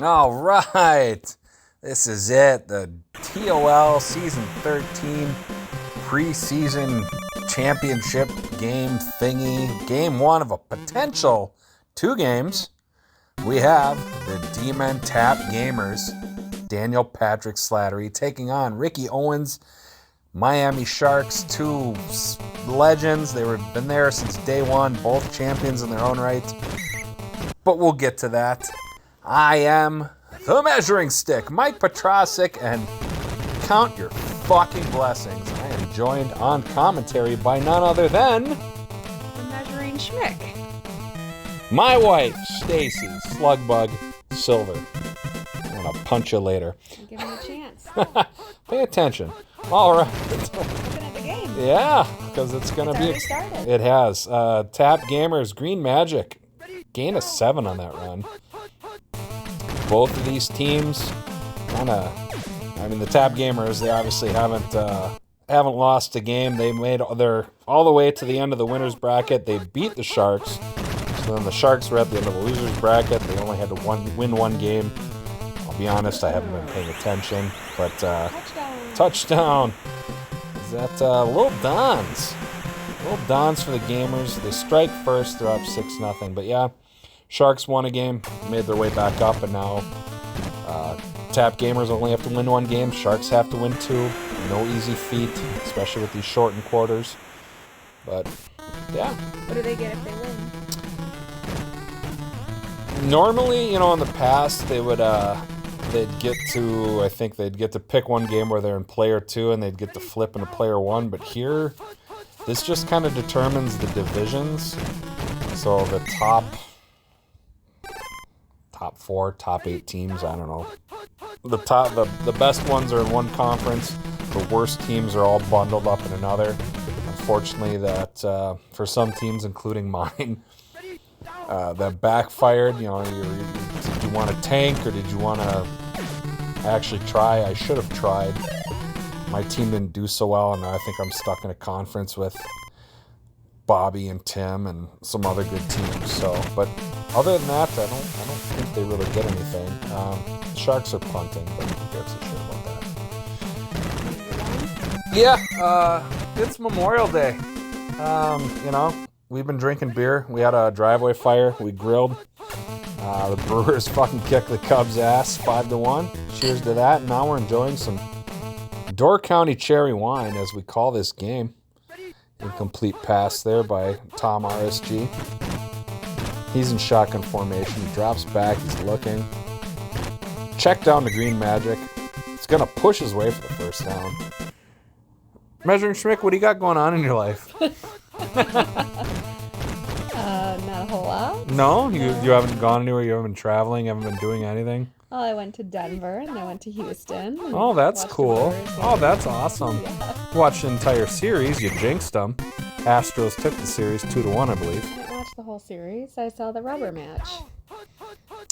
All right. This is it. The TOL Season 13 Preseason Championship game thingy. Game 1 of a potential 2 games. We have the D-Men Tap Gamers, Daniel Patrick Slattery, taking on Ricky Owens, Miami Sharks, 2 legends. They've been there since day 1, both champions in their own right. But we'll get to that. I am the Measuring Stick, Mike Petrosic, and count your fucking blessings. I am joined on commentary by none other than the Measuring Schmick. My wife, Stacy Slugbug Silver. I'm gonna punch you later. Give him a chance. Pay attention. All right. Looking at the game. Yeah, because it's gonna be. Already started. It has. Tap Gamers, Green Magic, gain of 7 on that run. Both of these teams, the Tap Gamers, they obviously haven't lost a game. They made all the way to the end of the winners bracket. They beat the Sharks. So then the Sharks were at the end of the losers bracket. They only had to win one game. I'll be honest, I haven't been paying attention. But touchdown. Is that Little Dons? Little Dons for the Gamers. They strike first. They're up 6-0. But yeah, Sharks won a game, made their way back up, and now Tap Gamers only have to win 1 game. Sharks have to win 2. No easy feat, especially with these shortened quarters. But yeah. What do they get if they win? Normally, in the past, they'd get to pick 1 game where they're in player 2 and they'd get to flip into player 1. But here, this just kind of determines the divisions. So the top 4, top 8 teams, I don't know. The best ones are in one conference. The worst teams are all bundled up in another. Unfortunately, that for some teams, including mine, that backfired. Did you want to tank or did you want to actually try? I should have tried. My team didn't do so well, and I think I'm stuck in a conference with Bobby and Tim and some other good teams. So, but other than that, I don't think they really get anything. Sharks are punting, but who gives a shit about that? Yeah, it's Memorial Day. We've been drinking beer. We had a driveway fire. We grilled. The Brewers fucking kicked the Cubs' ass 5-1. Cheers to that. And now we're enjoying some Door County cherry wine, as we call this game. Incomplete pass there by Tom RSG. He's in shotgun formation. He drops back. He's looking. Check down to Green Magic. He's going to push his way for the first down. Measuring Schmick, what do you got going on in your life? Not a whole lot. No? You haven't gone anywhere? You haven't been traveling? You haven't been doing anything? Well, I went to Denver and I went to Houston. Oh, that's cool. Oh, that's awesome. Yeah. Watched the entire series. You jinxed them. Astros took the series 2-1, I believe. I didn't watch the whole series. I saw the rubber match.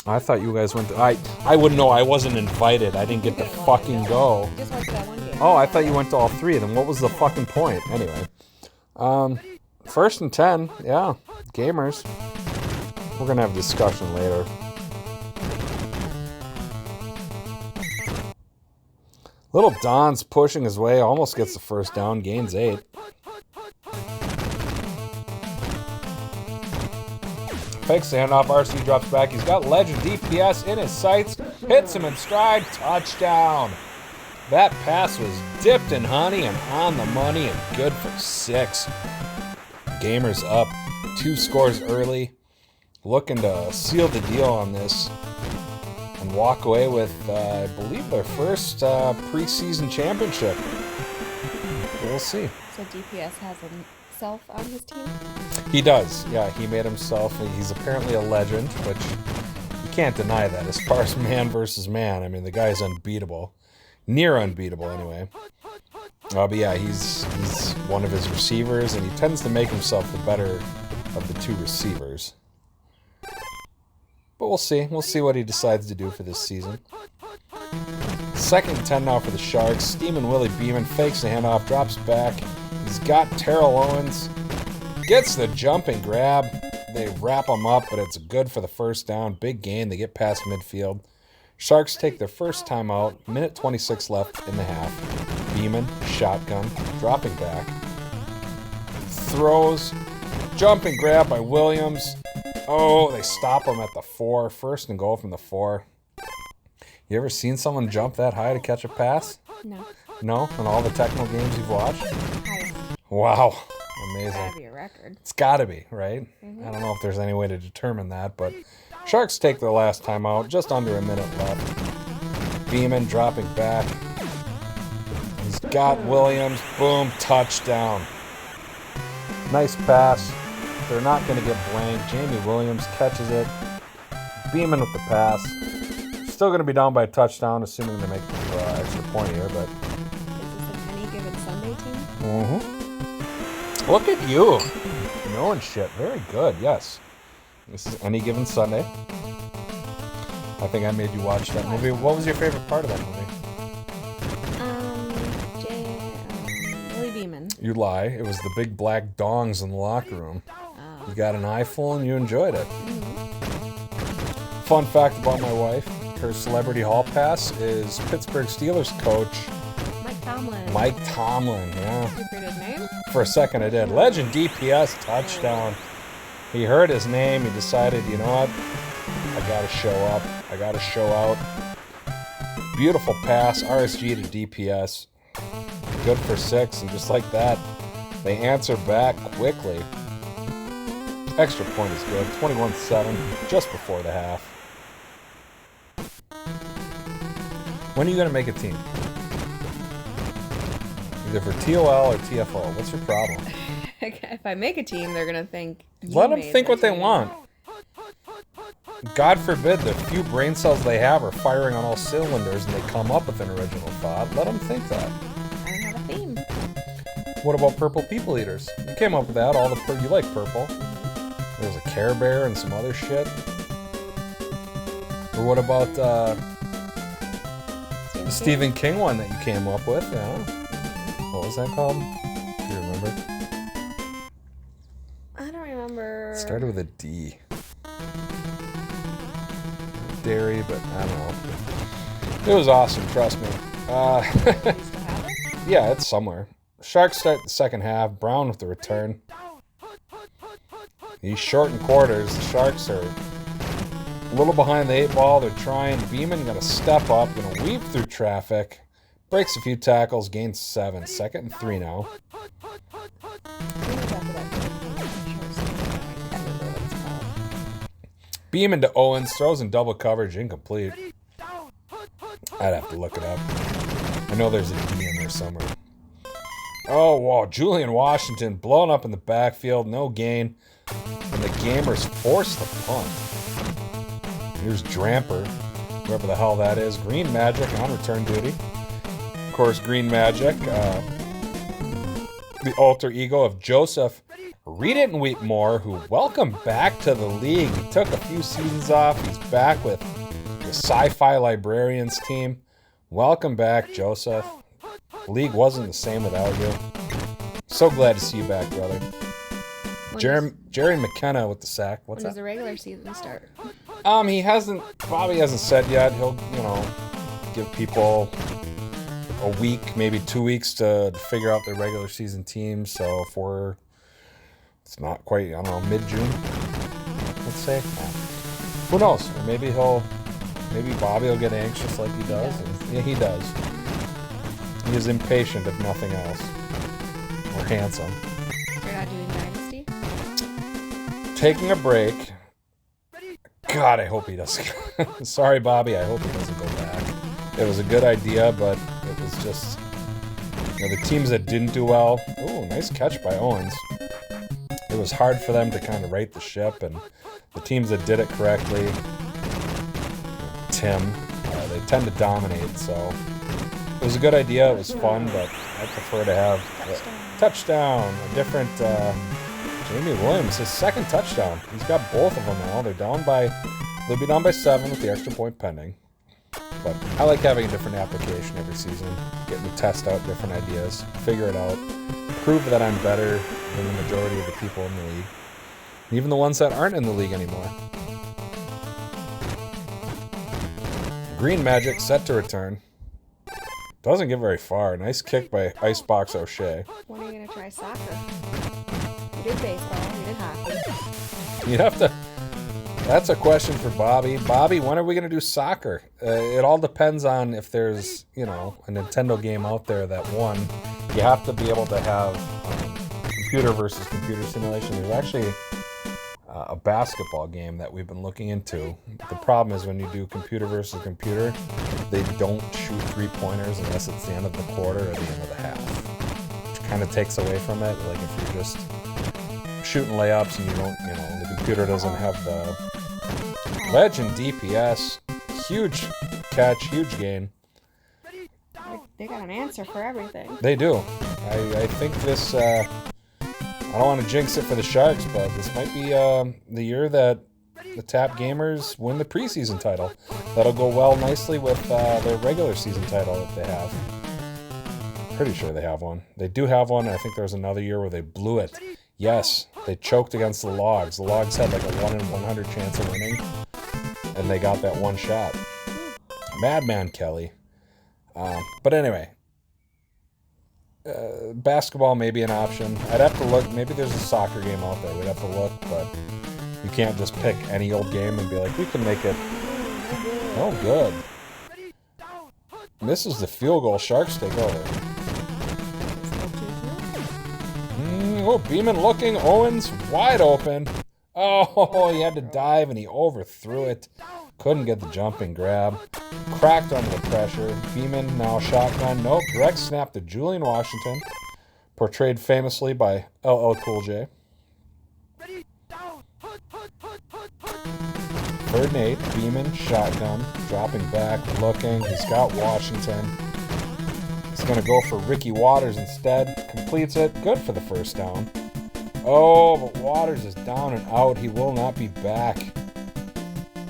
I thought you guys went to... I wouldn't know. I wasn't invited. I didn't get to fucking go. You just went to that one game. Oh, I thought you went to all 3 of them. What was the fucking point? Anyway. 1st and 10. Yeah. Gamers. We're going to have a discussion later. Little Don's pushing his way. Almost gets the first down. Gains 8. Fakes the handoff. RC drops back. He's got legend DPS in his sights. Hits him in stride. Touchdown. That pass was dipped in honey and on the money and good for 6. Gamers up 2 scores early. Looking to seal the deal on this and walk away with, I believe, their first preseason championship. We'll see. So DPS has himself on his team? He does. Yeah, he made himself. He's apparently a legend, which you can't deny that. As far as man versus man, I mean, the guy's unbeatable. Near unbeatable, anyway. But yeah, he's one of his receivers, and he tends to make himself the better of the 2 receivers. But we'll see. We'll see what he decides to do for this season. 2nd and 10 now for the Sharks. Steamin' Willie Beeman fakes the handoff, drops back. He's got Terrell Owens. Gets the jumping grab. They wrap him up, but it's good for the first down. Big gain. They get past midfield. Sharks take their first timeout. Minute 26 left in the half. Beeman, shotgun, dropping back. Throws. Jump and grab by Williams. Oh, they stop him at the 4. First and goal from the 4. You ever seen someone jump that high to catch a pass? No. No? In all the Tecmo games you've watched? Highest. Wow. Amazing. Gotta be a record. It's gotta be, right? I don't know if there's any way to determine that, but Sharks take their last timeout. Just under a minute left. Beeman dropping back. He's got Williams. Boom. Touchdown. Nice pass. They're not going to get blanked. Jamie Williams catches it. Beeman with the pass. Still going to be down by a touchdown, assuming they make the extra point here, but... Is this an any given Sunday team? Mm-hmm. Look at you. Knowing shit. Very good, yes. This is Any Given Sunday. I think I made you watch that movie. What was your favorite part of that movie? Billy Beeman. You lie. It was the big black dongs in the locker room. Oh. You got an eyeful and you enjoyed it. Mm-hmm. Fun fact about my wife. Her celebrity hall pass is Pittsburgh Steelers coach Mike Tomlin. Mike Tomlin, yeah. You heard his name? For a second I did. Legend DPS touchdown. He heard his name. He decided, you know what? I got to show up. I got to show out. Beautiful pass. RSG to DPS. Good for 6. And just like that, they answer back quickly. Extra point is good. 21-7. Just before the half. When are you going to make a team? Either for TOL or TFO. What's your problem? If I make a team, they're gonna think. Let them think what they want. God forbid the few brain cells they have are firing on all cylinders and they come up with an original thought. Let them think that. I don't have a theme. What about purple people eaters? You came up with that. All the you like purple. There's a Care Bear and some other shit. Or what about the Stephen King one that you came up with? Yeah. What was that called? Do you remember? I don't remember. It started with a D. Dairy, but I don't know. It was awesome, trust me. Do you still have it? Yeah, it's somewhere. Sharks start the second half. Brown with the return. He's short in quarters. The Sharks are a little behind the 8 ball. They're trying. Beeman got to step up, going to weave through traffic. Breaks a few tackles, gains 7. 2nd and 3 now. Beeman to Owens, throws in double coverage, incomplete. I'd have to look it up. I know there's a D in there somewhere. Oh, wow, Julian Washington blowing up in the backfield, no gain. And the Gamers force the punt. Here's Dramper, whoever the hell that is. Green Magic on return duty. Of course, Green Magic, the alter ego of Joseph Read It and Weep More, who welcome back to the league. He took a few seasons off. He's back with the Sci-Fi Librarians team. Welcome back, Joseph. The league wasn't the same without you. So glad to see you back, brother. Jerry McKenna with the sack. What's that? When does the regular season start? Bobby hasn't said yet. He'll, give people a week, maybe 2 weeks to figure out their regular season team. So it's not quite, mid-June, let's say. Who knows? Or maybe Bobby will get anxious like he does. Yeah, he does. He is impatient if nothing else. Or handsome. You're not doing Dynasty? Taking a break. God, I hope he doesn't. Sorry, Bobby. I hope he doesn't go back. It was a good idea, but it was just, the teams that didn't do well. Oh, nice catch by Owens. It was hard for them to kind of right the ship, and the teams that did it correctly, they tend to dominate. So it was a good idea. It was fun, but I prefer to have a touchdown. A different Jamie Williams, his second touchdown. He's got both of them now. They'll be down by 7 with the extra point pending. But I like having a different application every season, getting to test out different ideas, figure it out, prove that I'm better than the majority of the people in the league, even the ones that aren't in the league anymore. Green Magic set to return. Doesn't get very far. Nice kick by Icebox O'Shea. When are you going to try soccer? You did baseball. You did hockey. You'd have to... That's a question for Bobby. Bobby, when are we going to do soccer? It all depends on if there's, a Nintendo game out there that won. You have to be able to have computer versus computer simulation. There's actually a basketball game that we've been looking into. The problem is when you do computer versus computer, they don't shoot three-pointers unless it's the end of the quarter or the end of the half, which kind of takes away from it. Like if you're just shooting layups and you don't, the computer doesn't have the Legend DPS, huge catch, huge gain. They got an answer for everything. They do. I think this, I don't want to jinx it for the Sharks, but this might be the year that the Tap Gamers win the preseason title. That'll go well nicely with their regular season title that they have. Pretty sure they have one. They do have one. I think there was another year where they blew it. Yes, they choked against the Logs. The Logs had like a 1 in 100 chance of winning, and they got that one shot. Madman Kelly. But anyway, basketball may be an option. I'd have to look. Maybe there's a soccer game out there. We'd have to look, but you can't just pick any old game and be like, we can make it. Oh, good. Misses the field goal. Sharks take over. Beeman looking. Owens wide open. Oh, he had to dive and he overthrew it. Couldn't get the jumping grab. Cracked under the pressure. Beeman now shotgun. Nope. Direct snap to Julian Washington. Portrayed famously by LL Cool J. 3rd and 8. Beeman shotgun. Dropping back. Looking. He's got Washington. He's going to go for Ricky Waters instead. Completes it. Good for the first down. Oh, but Waters is down and out. He will not be back.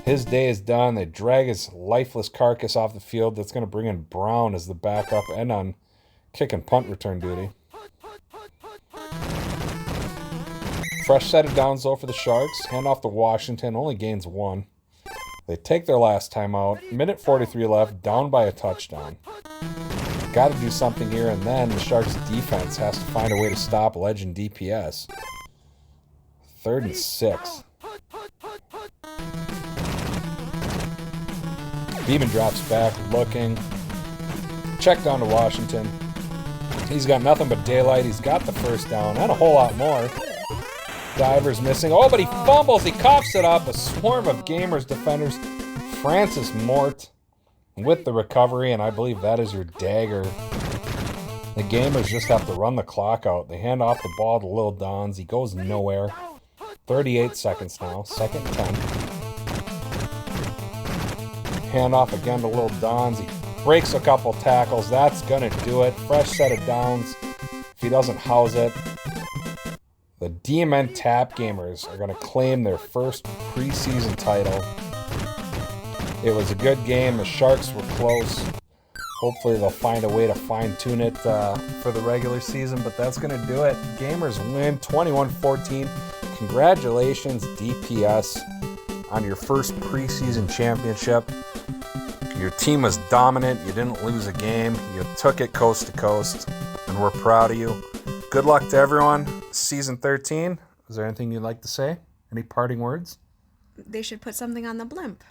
His day is done. They drag his lifeless carcass off the field. That's going to bring in Brown as the backup and on kick and punt return duty. Fresh set of downs, though, for the Sharks. Hand off to Washington. Only gains 1. They take their last timeout. Minute 43 left. Down by a touchdown. Got to do something here, and then the Sharks' defense has to find a way to stop Legend DPS. 3rd and 6. Beeman drops back, looking. Check down to Washington. He's got nothing but daylight. He's got the first down and a whole lot more. Diver's missing. Oh, but he fumbles. He coughs it up. A swarm of Gamers defenders. Francis Mort with the recovery, and I believe that is your dagger. The Gamers just have to run the clock out. They hand off the ball to Lil Dons. He goes nowhere. 38 seconds now. 2nd and 10. Hand off again to Lil Dons. He breaks a couple tackles. That's going to do it. Fresh set of downs. If he doesn't house it, the DMN Tap Gamers are going to claim their first preseason title. It was a good game. The Sharks were close. Hopefully they'll find a way to fine-tune it for the regular season, but that's going to do it. Gamers win 21-14. Congratulations, DPS, on your first preseason championship. Your team was dominant. You didn't lose a game. You took it coast to coast, and we're proud of you. Good luck to everyone. Season 13. Is there anything you'd like to say? Any parting words? They should put something on the blimp.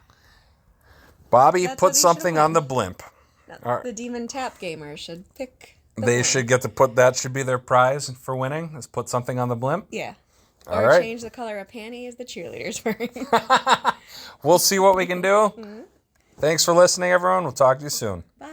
Bobby, That's put something on the blimp. The Demon Tap Gamer should pick. They should get to put that. Should be their prize for winning. Is put something on the blimp. Yeah. All Or right. change the color of panties the cheerleaders wearing. We'll see what we can do. Mm-hmm. Thanks for listening, everyone. We'll talk to you soon. Bye.